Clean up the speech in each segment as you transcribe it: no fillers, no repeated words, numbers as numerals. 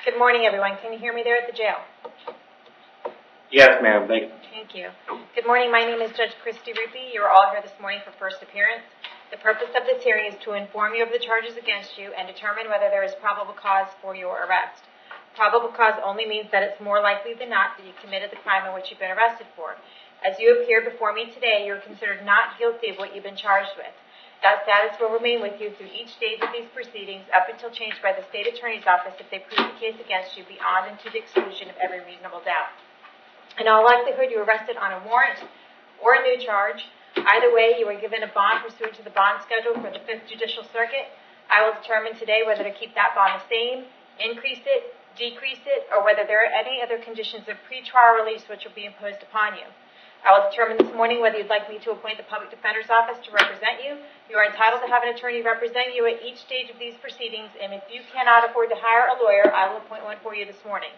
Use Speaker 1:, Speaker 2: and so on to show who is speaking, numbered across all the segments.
Speaker 1: Good morning, everyone. Can you hear me there at the jail?
Speaker 2: Yes, ma'am. Thank you.
Speaker 1: Thank you. Good morning. My name is Judge Christy Ruppe. You are all here this morning for first appearance. The purpose of this hearing is to inform you of the charges against you and determine whether there is probable cause for your arrest. Probable cause only means that it's more likely than not that you committed the crime in which you've been arrested for. As you appear before me today, you're considered not guilty of what you've been charged with. That status will remain with you through each stage of these proceedings up until changed by the state attorney's office if they prove the case against you beyond and to the exclusion of every reasonable doubt. In all likelihood, you were arrested on a warrant or a new charge. Either way, you were given a bond pursuant to the bond schedule for the 5th Judicial Circuit. I will determine today whether to keep that bond the same, increase it, decrease it, or whether there are any other conditions of pretrial release which will be imposed upon you. I will determine this morning whether you'd like me to appoint the Public Defender's Office to represent you. You are entitled to have an attorney represent you at each stage of these proceedings, and if you cannot afford to hire a lawyer, I will appoint one for you this morning.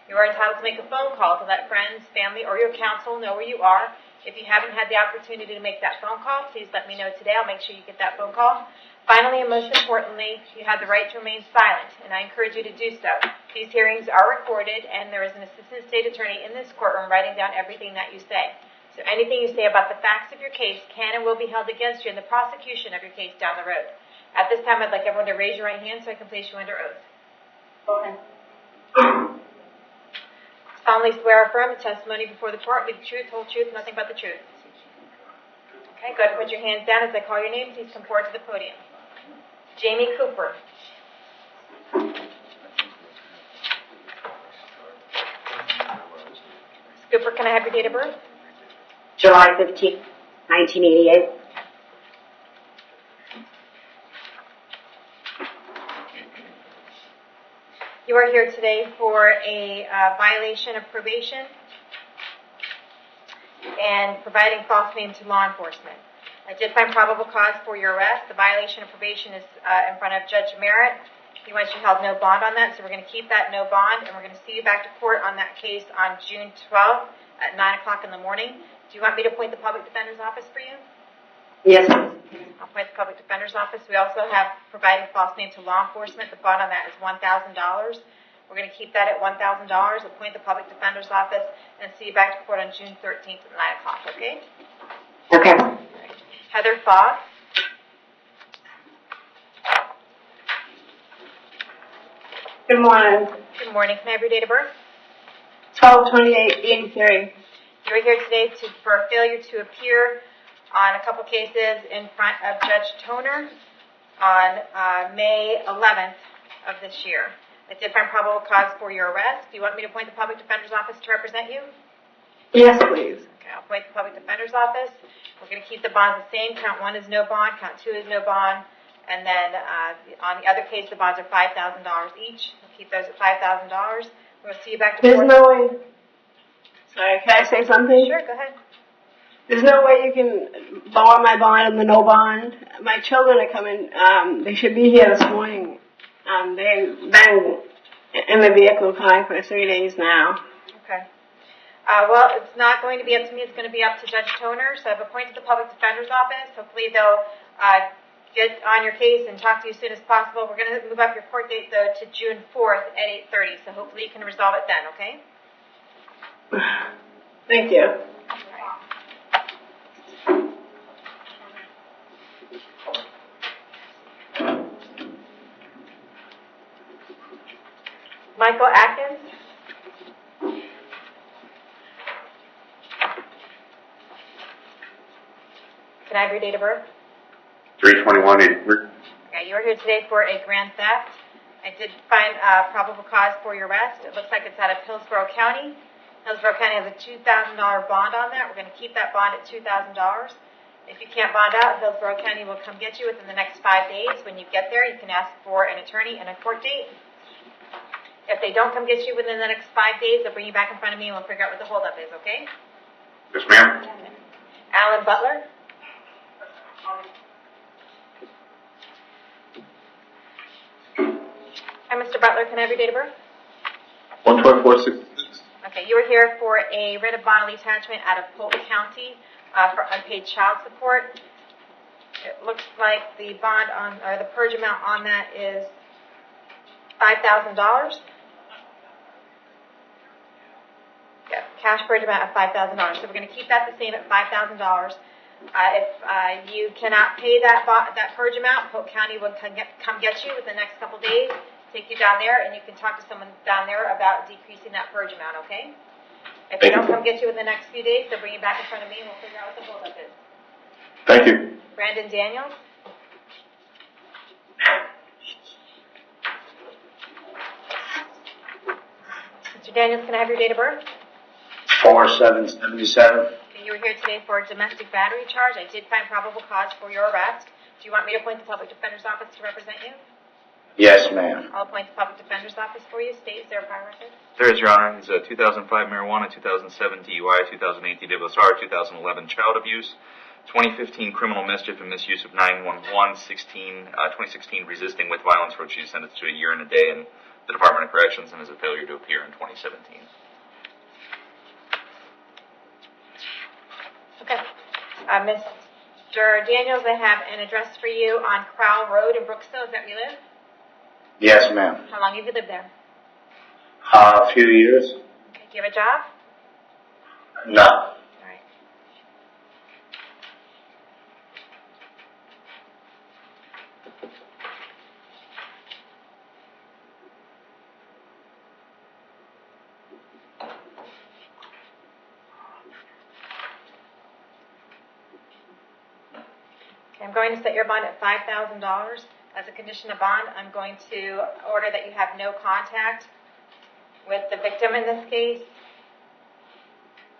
Speaker 1: You are entitled to make a phone call to let friends, family, or your counsel know where you are. If you haven't had the opportunity to make that phone call, please let me know today. I'll make sure you get that phone call. Finally, and most importantly, you have the right to remain silent, and I encourage you to do so. These hearings are recorded, and there is an assistant state attorney in this courtroom writing down everything that you say. So anything you say about the facts of your case can and will be held against you in the prosecution of your case down the road. At this time, I'd like everyone to raise your right hand so I can place you under oath. Okay. Solemnly swear or affirm the testimony before the court will be the truth, whole truth, nothing but the truth. Okay, go ahead and put your hands down as I call your name. Please come forward to the podium. Jamie Cooper. Cooper, can I have your date of birth?
Speaker 3: July 15, 1988.
Speaker 1: You are here today for a violation of probation and providing false name to law enforcement. I did find probable cause for your arrest. The violation of probation is in front of Judge Merritt. He wants you held no bond on that, so we're going to keep that no bond, and we're going to see you back to court on that case on June 12th at 9 o'clock in the morning. Do you want me to appoint the Public Defender's Office for you?
Speaker 3: Yes.
Speaker 1: I'll appoint the Public Defender's Office. We also have providing false name to law enforcement. The bond on that is $1,000. We're going to keep that at $1,000, appoint the Public Defender's Office, and see you back to court on June 13th at 9 o'clock, okay?
Speaker 3: Okay.
Speaker 1: Heather Fogg.
Speaker 3: Good morning.
Speaker 1: Good morning. Can I have your date of birth?
Speaker 3: 12/28/83.
Speaker 1: You are here today for a failure to appear on a couple cases in front of Judge Toner on May 11th of this year. I did find probable cause for your arrest. Do you want me to appoint the Public Defender's Office to represent you?
Speaker 3: Yes, please.
Speaker 1: Okay, I'll appoint the Public Defender's Office. We're going to keep the bonds the same. Count 1 is no bond. Count 2 is no bond. And then on the other case, the bonds are $5,000 each. We'll keep those at $5,000. We'll see you back to court.
Speaker 3: There's no way. Sorry, can I say something?
Speaker 1: Sure, go ahead.
Speaker 3: There's no way you can lower my bond and the no bond. My children are coming. They should be here this morning. They've been in the vehicle calling for 3 days now.
Speaker 1: Okay. Well, it's not going to be up to me. It's going to be up to Judge Toner. So I've appointed the Public Defender's Office. Hopefully they'll get on your case and talk to you as soon as possible. We're going to move up your court date, though, to June 4th at 8:30. So hopefully you can resolve it then, okay?
Speaker 3: Thank you.
Speaker 1: Michael Atkins. Can I have your date of birth?
Speaker 2: 3/21/83.
Speaker 1: Okay, you are here today for a grand theft. I did find probable cause for your arrest. It looks like it's out of Hillsborough County. Hillsborough County has a $2,000 bond on that. We're going to keep that bond at $2,000. If you can't bond out, Hillsborough County will come get you within the next 5 days. When you get there, you can ask for an attorney and a court date. If they don't come get you within the next 5 days, they'll bring you back in front of me and we'll figure out what the holdup is, okay?
Speaker 2: Yes, ma'am.
Speaker 1: Alan Butler. Hi, Mr. Butler. Can I have your date of birth?
Speaker 2: 1/24/66.
Speaker 1: Okay, you were here for a writ of bodily attachment out of Polk County for unpaid child support. It looks like the bond on, or the purge amount on that is $5,000. cash purge amount of $5,000. So we're going to keep that the same at $5,000. If you cannot pay that purge amount, Polk County will come get you within the next couple days, take you down there, and you can talk to someone down there about decreasing that purge amount, okay? If they don't come get you in the next few days, they'll bring you back in front of me and we'll figure out what the holdup is.
Speaker 2: Thank you.
Speaker 1: Brandon Daniels. Mr. Daniels, can I have your date of birth?
Speaker 2: 4777.
Speaker 1: You were here today for a domestic battery charge. I did find probable cause for your arrest. Do you want me to appoint the public defender's office to represent you?
Speaker 2: Yes, ma'am.
Speaker 1: I'll appoint the public defender's office for you. State, is there a prior record?
Speaker 4: There is, Your Honor. It's a 2005 marijuana, 2007 DUI, 2008 DWSR, 2011 child abuse, 2015 criminal mischief and misuse of 911, 2016 resisting with violence, for which she was sentenced to a year and a day in the Department of Corrections and is a failure to appear in 2017.
Speaker 1: Okay. Mr. Daniels, I have an address for you on Crowell Road in Brooksville. Is that where you live?
Speaker 2: Yes, ma'am.
Speaker 1: How long have you lived there?
Speaker 2: A few years.
Speaker 1: Okay. Do you have a job?
Speaker 2: No.
Speaker 1: All right. Okay, I'm going to set your bond at $5,000. As a condition of bond, I'm going to order that you have no contact with the victim in this case,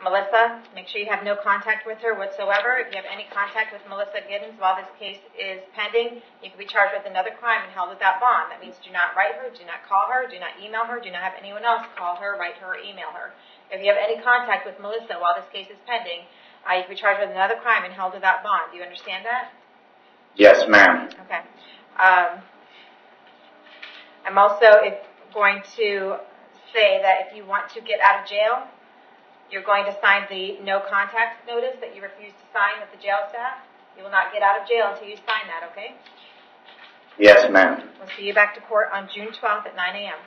Speaker 1: Melissa. Make sure you have no contact with her whatsoever. If you have any contact with Melissa Giddens while this case is pending, you can be charged with another crime and held without bond. That means do not write her, do not call her, do not email her, do not have anyone else call her, write her, or email her. If you have any contact with Melissa while this case is pending, you can be charged with another crime and held without bond. Do you understand that?
Speaker 2: Yes, ma'am.
Speaker 1: Okay. I'm also going to say that if you want to get out of jail, you're going to sign the no contact notice that you refuse to sign with the jail staff. You will not get out of jail until you sign that, okay?
Speaker 2: Yes, ma'am.
Speaker 1: We'll see you back to court on June 12th at 9 a.m.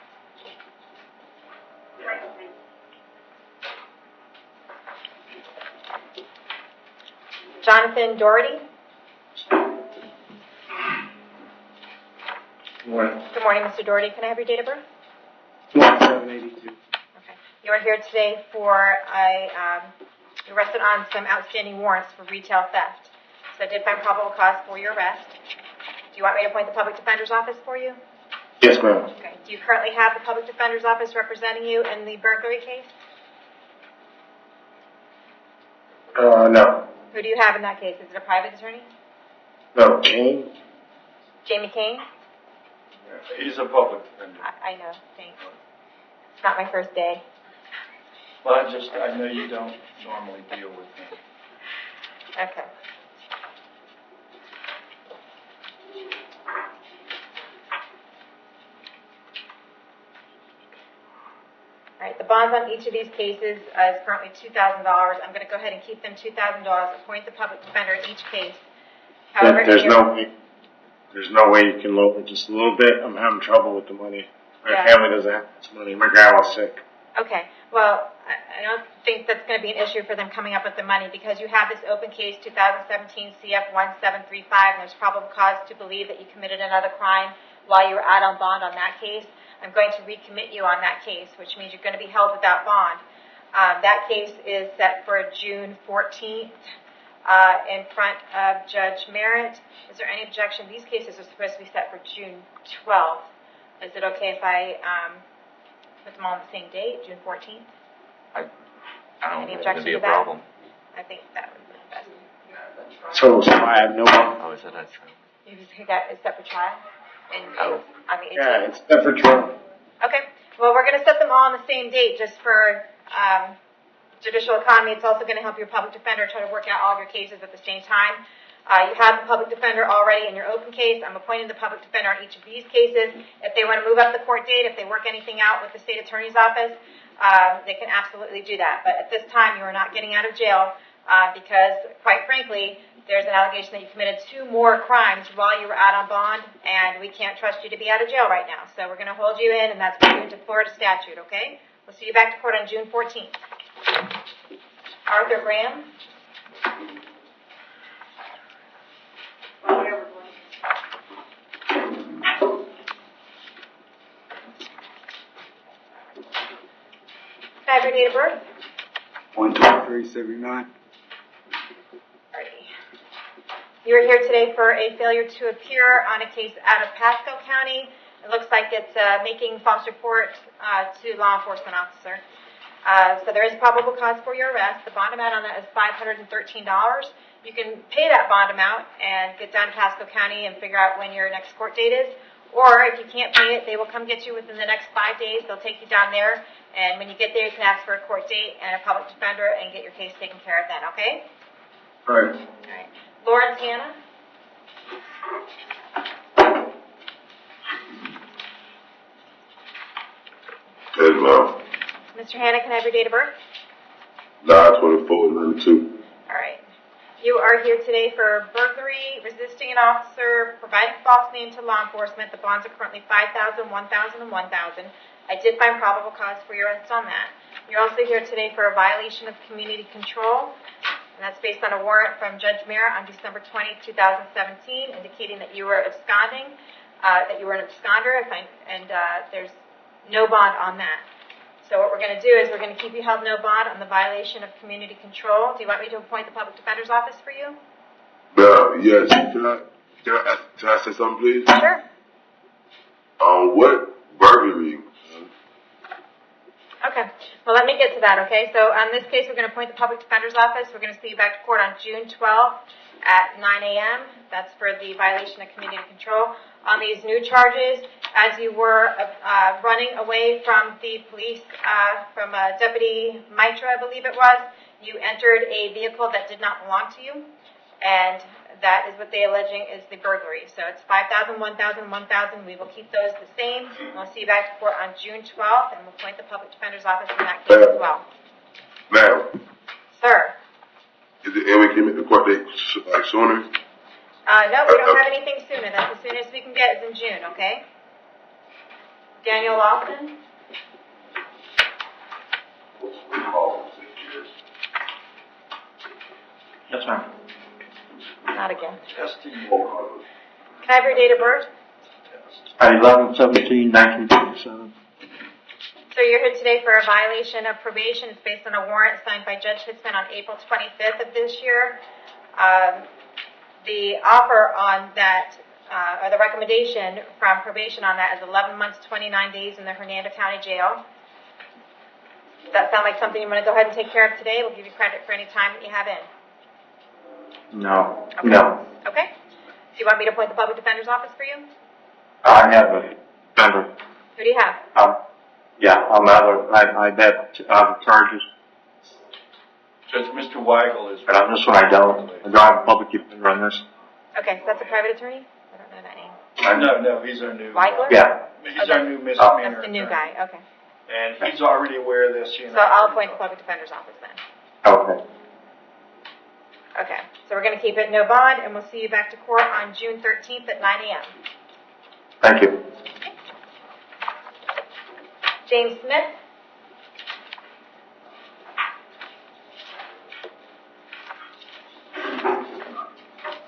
Speaker 1: Jonathan Doherty.
Speaker 2: Good morning.
Speaker 1: Good morning, Mr. Doherty. Can I have your date of birth?
Speaker 2: 2782.
Speaker 1: Okay. You are here today for you're arrested on some outstanding warrants for retail theft. So I did find probable cause for your arrest. Do you want me to appoint the public defender's office for you?
Speaker 2: Yes, ma'am.
Speaker 1: Okay. Do you currently have the public defender's office representing you in the burglary case?
Speaker 2: No.
Speaker 1: Who do you have in that case? Is it a private attorney?
Speaker 2: No, Kane?
Speaker 1: Jamie Kane?
Speaker 5: He's a public defender.
Speaker 1: I know. Thanks. It's not my first day.
Speaker 5: Well, I know you don't normally deal with him.
Speaker 1: Okay. All right, the bonds on each of these cases is currently $2,000. I'm going to go ahead and keep them $2,000. Appoint the public defender in each case. However,
Speaker 2: There's no way you can lower it just a little bit. I'm having trouble with the money. My
Speaker 1: Yeah.
Speaker 2: family doesn't have much money. My grandma's sick.
Speaker 1: Okay, well, I don't think that's going to be an issue for them coming up with the money because you have this open case 2017 CF 1735 and there's probable cause to believe that you committed another crime while you were out on bond on that case. I'm going to recommit you on that case, which means you're going to be held without bond. That case is set for June 14th in front of Judge Merritt. Is there any objection? These cases are supposed to be set for June 12th. Is it okay if I put them all on the same date, June 14th?
Speaker 4: I don't
Speaker 1: Any
Speaker 4: think it'd be
Speaker 1: objection
Speaker 4: a
Speaker 1: to that?
Speaker 4: problem.
Speaker 1: I think that would be best.
Speaker 2: So I have no one.
Speaker 4: Oh, is that true?
Speaker 1: You just got it set for trial?
Speaker 4: Oh.
Speaker 1: On the 18th?
Speaker 2: Yeah, it's set for trial.
Speaker 1: Okay. Well, we're going to set them all on the same date just for judicial economy. It's also going to help your public defender try to work out all of your cases at the same time. You have the public defender already in your open case. I'm appointing the public defender on each of these cases. If they want to move up the court date, if they work anything out with the state attorney's office, they can absolutely do that. But at this time, you are not getting out of jail because, quite frankly, there's an allegation that you committed 2 more crimes while you were out on bond, and we can't trust you to be out of jail right now. So we're going to hold you in, and that's pursuant to Florida statute, okay? We'll see you back to court on June 14th. Arthur Graham. Can I have your date of birth?
Speaker 6: 12379.
Speaker 1: You are here today for a failure to appear on a case out of Pasco County. It looks like it's making false report to law enforcement officer. So there is probable cause for your arrest. The bond amount on that is $513. You can pay that bond amount and get down to Pasco County and figure out when your next court date is. Or if you can't pay it, they will come get you within the next 5 days. They'll take you down there, and when you get there, you can ask for a court date and a public defender and get your case taken care of then, okay?
Speaker 2: All right.
Speaker 1: All right. Lawrence Hanna.
Speaker 7: Good, ma'am.
Speaker 1: Mr. Hanna, can I have your date of birth?
Speaker 7: 9/24/92.
Speaker 1: All right. You are here today for burglary, resisting an officer, providing false name to law enforcement. The bonds are currently $5,000, $1,000, and $1,000. I did find probable cause for your arrest on that. You're also here today for a violation of community control, and that's based on a warrant from Judge Merritt on December 20, 2017, indicating that you were absconding, that you were an absconder, and there's no bond on that. So what we're going to do is we're going to keep you held no bond on the violation of community control. Do you want me to appoint the public defender's office for you?
Speaker 7: Yes. Can I say something, please?
Speaker 1: Sure.
Speaker 7: What burglary?
Speaker 1: Okay. Well, let me get to that, okay? So on this case, we're going to appoint the public defender's office. We're going to see you back to court on June 12th at 9 a.m. That's for the violation of community control. On these new charges, as you were running away from the police, from Deputy Mitra, I believe it was, you entered a vehicle that did not belong to you, and that is what they're alleging is the burglary. So it's $5,000, $1,000, $1,000. We will keep those the same. We'll see you back to court on June 12th, and we'll appoint the public defender's office in that case as well.
Speaker 7: Ma'am,
Speaker 1: Sir?
Speaker 7: is it we can make the court date like sooner?
Speaker 1: No, we don't have anything sooner. That's as soon as we can get is in June, okay? Daniel Lawson?
Speaker 5: Yes, ma'am.
Speaker 1: Not again.
Speaker 5: Testing.
Speaker 1: Can I have your date of birth?
Speaker 5: 11/17/1957.
Speaker 1: So you're here today for a violation of probation. It's based on a warrant signed by Judge Hitzman on April 25th of this year. The offer on that, or the recommendation from probation on that is 11 months, 29 days in the Hernando County Jail. Does that sound like something you want to go ahead and take care of today? We'll give you credit for any time that you have in.
Speaker 8: No.
Speaker 1: Okay.
Speaker 8: No.
Speaker 1: Okay. Do you want me to appoint the public defender's office for you?
Speaker 8: I have a member.
Speaker 1: Who do you have?
Speaker 8: I have charges,
Speaker 5: Judge, Mr. Weigel is.
Speaker 8: but on this one I don't. I drive a public defender on this.
Speaker 1: Okay, so that's a private attorney? I don't know that name.
Speaker 5: No, he's our new.
Speaker 1: Weigler?
Speaker 8: Yeah.
Speaker 5: He's our new misdemeanor.
Speaker 1: That's the new guy, okay.
Speaker 5: And he's already aware of this.
Speaker 1: So I'll appoint the public defender's office then.
Speaker 8: Okay.
Speaker 1: Okay, so we're going to keep it no bond, and we'll see you back to court on June 13th at 9 a.m.
Speaker 8: Thank you.
Speaker 1: James Smith?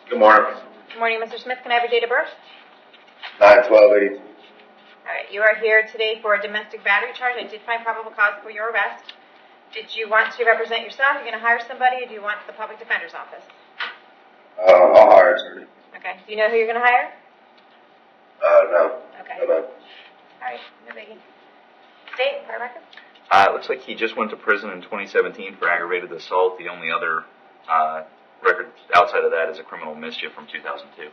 Speaker 6: Good morning.
Speaker 1: Good morning, Mr. Smith. Can I have your date of birth?
Speaker 6: 9/12/82.
Speaker 1: All right, you are here today for a domestic battery charge. I did find probable cause for your arrest. Did you want to represent yourself? You're going to hire somebody, or do you want the public defender's office?
Speaker 6: I'll hire an attorney.
Speaker 1: Okay. Do you know who you're going to hire?
Speaker 6: No.
Speaker 1: Okay.
Speaker 6: No.
Speaker 1: All right, no biggie. State, fire record?
Speaker 4: It looks like he just went to prison in 2017 for aggravated assault. The only other record outside of that is a criminal mischief from 2002.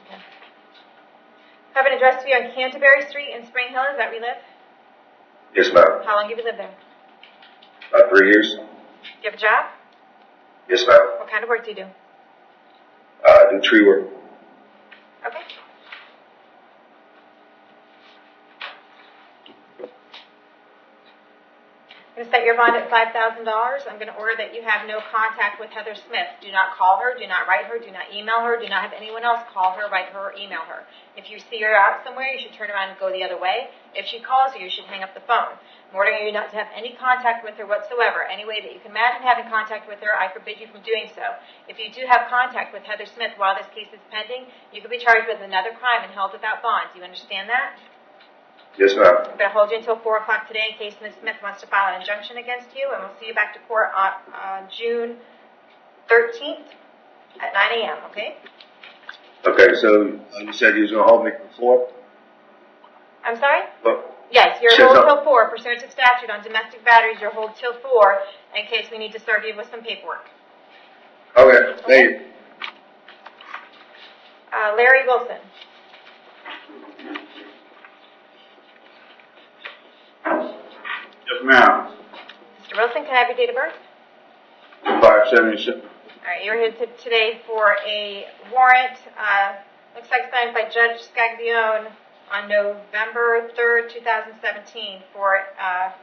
Speaker 1: I have an address for you on Canterbury Street in Spring Hill. Is that where you live?
Speaker 6: Yes, ma'am.
Speaker 1: How long have you lived there?
Speaker 6: About 3 years.
Speaker 1: Do you have a job?
Speaker 6: Yes, ma'am.
Speaker 1: What kind of work do you do?
Speaker 6: I do tree work.
Speaker 1: Okay. I'm going to set your bond at $5,000. I'm going to order that you have no contact with Heather Smith. Do not call her, do not write her, do not email her, do not have anyone else call her, write her, or email her. If you see her out somewhere, you should turn around and go the other way. If she calls you, you should hang up the phone. I'm ordering you not to have any contact with her whatsoever. Any way that you can imagine having contact with her, I forbid you from doing so. If you do have contact with Heather Smith while this case is pending, you could be charged with another crime and held without bond. Do you understand that?
Speaker 6: Yes, ma'am.
Speaker 1: I'm going to hold you until 4 o'clock today in case Ms. Smith wants to file an injunction against you, and we'll see you back to court on June 13th at 9 a.m., okay?
Speaker 6: Okay, so you said you was going to hold me for 4?
Speaker 1: I'm sorry?
Speaker 6: Look.
Speaker 1: Yes, you're
Speaker 6: Says
Speaker 1: hold
Speaker 6: up.
Speaker 1: till 4. Pursuant to statute on domestic batteries, you're hold till 4 in case we need to serve you with some paperwork.
Speaker 6: Okay, thank you.
Speaker 1: Larry Wilson.
Speaker 2: Yes, ma'am.
Speaker 1: Mr. Wilson, can I have your date of birth?
Speaker 2: 576.
Speaker 1: All right, you're here today for a warrant, looks like signed by Judge Scaglione on November 3rd, 2017 for a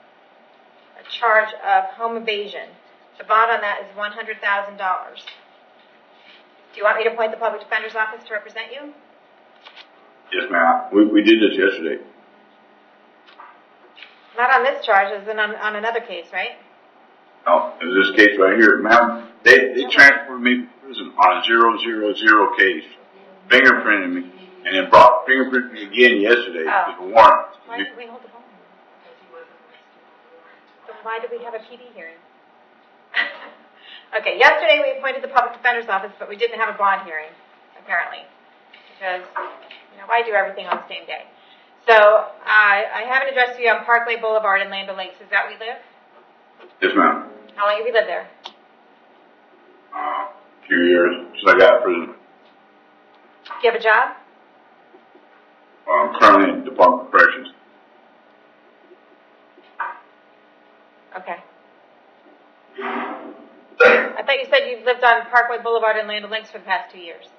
Speaker 1: charge of home evasion. The bond on that is $100,000. Do you want me to appoint the public defender's office to represent you?
Speaker 2: Yes, ma'am. We did this yesterday.
Speaker 1: Not on this charge, as in on another case, right?
Speaker 2: No, in this case right here, ma'am, they transferred me to prison on a 000 case, fingerprinted me, and then fingerprinted me again yesterday with a warrant.
Speaker 1: Why did we hold the bond? Then why did we have a PD hearing? Okay, yesterday we appointed the public defender's office, but we didn't have a bond hearing, apparently, because, why do everything on the same day? So, I have an address for you on Parkway Boulevard in Land O'Lakes. Is that where you live?
Speaker 2: Yes, ma'am.
Speaker 1: How long have you lived there?
Speaker 2: A few years since I got out of prison.
Speaker 1: Do you have a job?
Speaker 2: I'm currently in the Department of Corrections.
Speaker 1: Okay. I thought you said you've lived on Parkway Boulevard in Land O'Lakes for the past 2 years.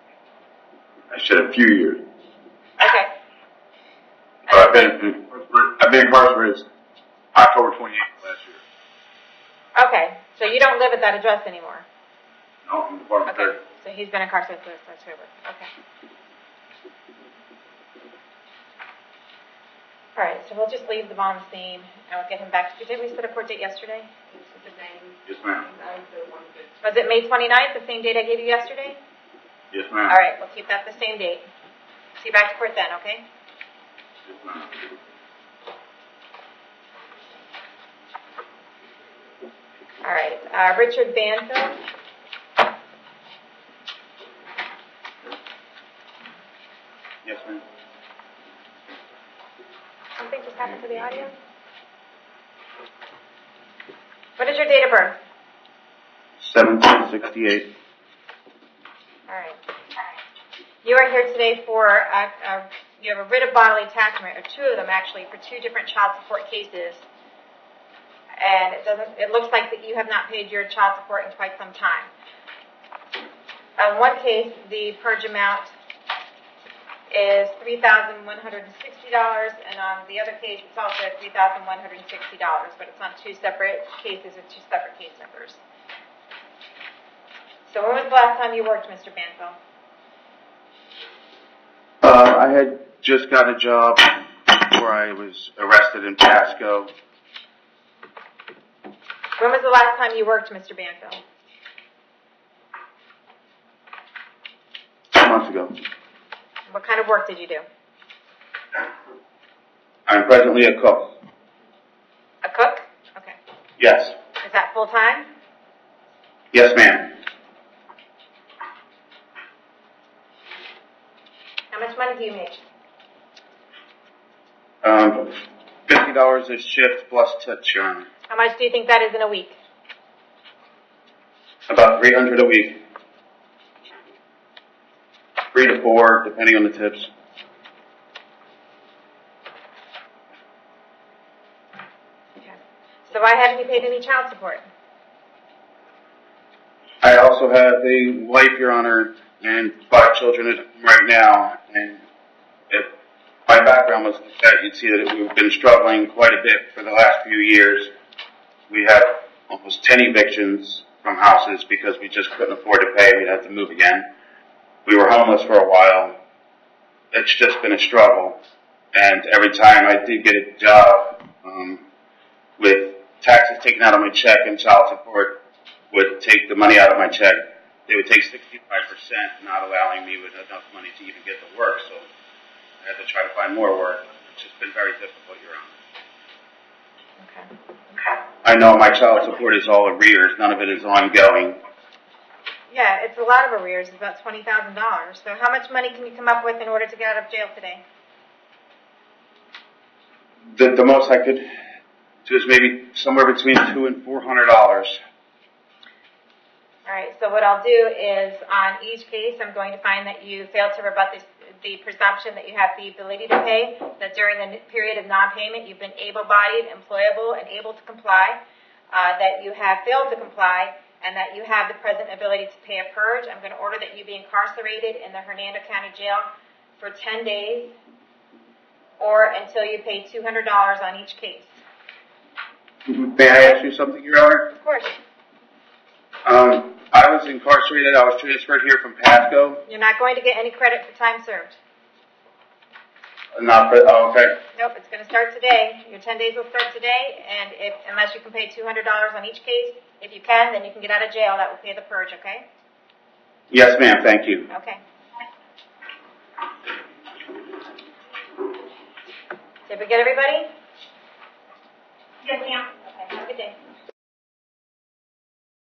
Speaker 2: I said a few years.
Speaker 1: Okay.
Speaker 2: But I've been incarcerated since October 28th last year.
Speaker 1: Okay, so you don't live at that address anymore?
Speaker 2: No, I'm in the Department of
Speaker 1: Okay,
Speaker 2: Corrections.
Speaker 1: so he's been incarcerated since October. Okay. All right, so we'll just leave the bond scene and we'll get him back. Did we set a court date yesterday?
Speaker 2: Yes, ma'am.
Speaker 1: Was it May 29th, the same date I gave you yesterday?
Speaker 2: Yes, ma'am.
Speaker 1: All right, we'll keep that the same date. See you back to court then, okay?
Speaker 2: Yes, ma'am.
Speaker 1: All right, Richard Banfield.
Speaker 2: Yes, ma'am.
Speaker 1: Something just happened to the audio? What is your date of birth?
Speaker 8: 1768.
Speaker 1: All right. You are here today for you have a writ of bodily attachment, or two of them actually, for two different child support cases. And it looks like that you have not paid your child support in quite some time. On one case, the purge amount is $3,160, and on the other case, it's also $3,160, but it's on two separate cases with two separate case numbers. So when was the last time you worked, Mr. Banfield?
Speaker 8: I had just got a job where I was arrested in Pasco.
Speaker 1: When was the last time you worked, Mr. Banfield?
Speaker 8: 2 months ago.
Speaker 1: What kind of work did you do?
Speaker 8: I'm presently a cook.
Speaker 1: A cook? Okay.
Speaker 8: Yes.
Speaker 1: Is that full time?
Speaker 8: Yes, ma'am.
Speaker 1: How much money do you make?
Speaker 8: $50 a shift plus tips, Your Honor.
Speaker 1: How much do you think that is in a week?
Speaker 8: About $300 a week. 3 to 4, depending on the tips.
Speaker 1: Okay. So why haven't you paid any child support?
Speaker 8: I also have a wife, Your Honor, and 5 children right now. And if my background was like that, you'd see that we've been struggling quite a bit for the last few years. We had almost 10 evictions from houses because we just couldn't afford to pay. We'd have to move again. We were homeless for a while. It's just been a struggle. And every time I did get a job, with taxes taken out of my check and child support would take the money out of my check, they would take 65%, not allowing me with enough money to even get to work. So I had to try to find more work. It's just been very difficult, Your Honor.
Speaker 1: Okay.
Speaker 8: I know my child support is all arrears. None of it is ongoing.
Speaker 1: Yeah, it's a lot of arrears. It's about $20,000. So how much money can you come up with in order to get out of jail today?
Speaker 8: The most I could do is maybe somewhere between $200 and $400.
Speaker 1: All right, so what I'll do is on each case, I'm going to find that you failed to rebut the presumption that you have the ability to pay, that during the period of non-payment you've been able-bodied, employable, and able to comply, that you have failed to comply, and that you have the present ability to pay a purge. I'm going to order that you be incarcerated in the Hernando County Jail for 10 days or until you pay $200 on each case.
Speaker 8: May I ask you something, Your Honor?
Speaker 1: Of course.
Speaker 8: I was incarcerated. I was transferred here from Pasco.
Speaker 1: You're not going to get any credit for time served.
Speaker 8: Not for, oh, okay.
Speaker 1: Nope, it's going to start today. Your 10 days will start today, and unless you can pay $200 on each case, if you can, then you can get out of jail. That will pay the purge, okay?
Speaker 8: Yes, ma'am. Thank you.
Speaker 1: Okay. Did we get everybody?
Speaker 9: Yes, ma'am.